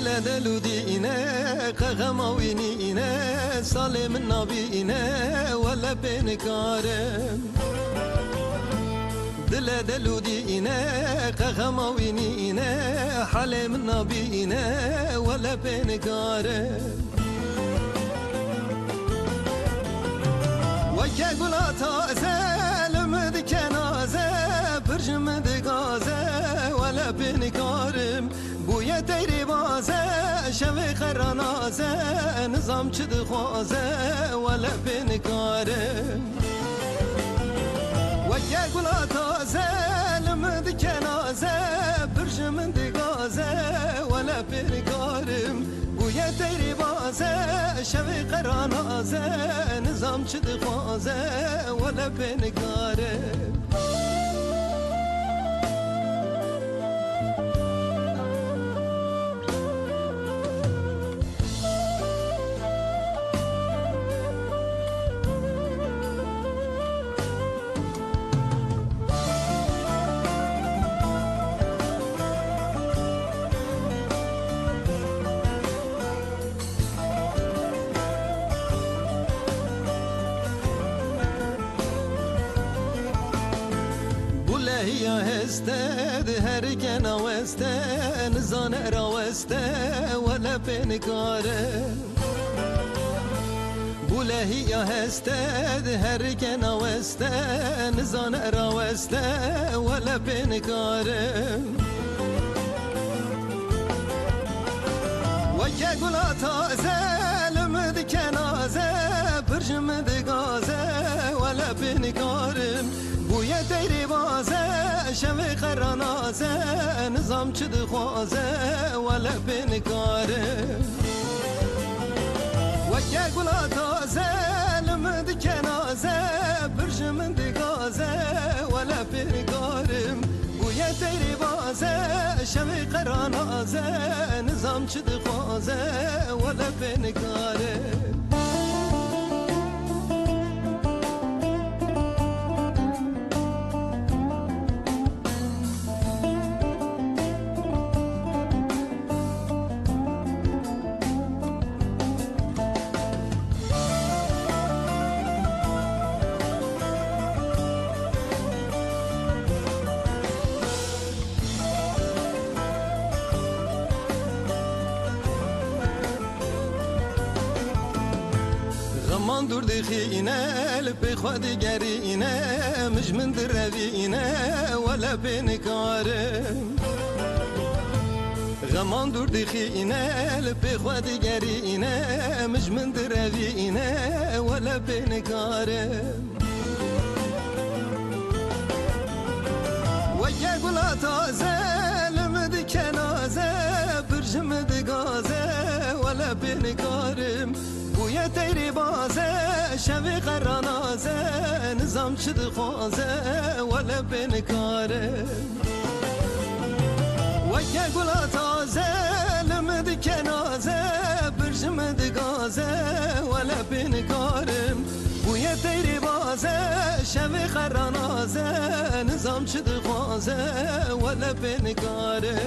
دل دلودینه قغماوینینه سالم نابینه ولا بنکارم دل دلودینه قغماوینینه حالم نابینه ولا بنکارم وکه گلا تازه لمد کنازه برجمد گازه ولا بنکارم بوی تیری بازه شوی خرانازه نظام چد خوازه ولا بنکارم وکه گلا تازه لمد کنازه برجمد گازه ولا بنکارم بوی تیری بازه شوی قرانازه نظام چد خوازه ولا بنکارم هيا هسته هر كنا وسته نزان راوسته ولا بنكاره بوله هيا هسته هر كنا وسته نزان راوسته ولا بنكاره ويا قولا تازه لمد كنازه برجمد غازه ولا بنكارم بوی تیری بازه شوی خرانازه نظام چد خوازه ولا بنکاره وکه گلا تازه لمد کنازه برجمند گازه ولا بنکارم بوی تیری بازه شوی خرانازه نظام چد خوازه ولا بنکاره غمان دور دخينه لبي خوادي قرينه مش من دربينه ولا بنكارم غمان دور دخينه لبي خوادي قرينه مش من دربينه ولا بنكارم ويا قولا تازه لمد كنازه برجمد غازه ولا بنكارم بوی تیری بازه شوی قرانازه نظام چد خوازه ولا بنکاره وکه گلا تازه لمد کنازه برجمد گازه ولا بنکارم بوی تیری بازه شوی قرانازه نظام چد خوازه ولا بنکاره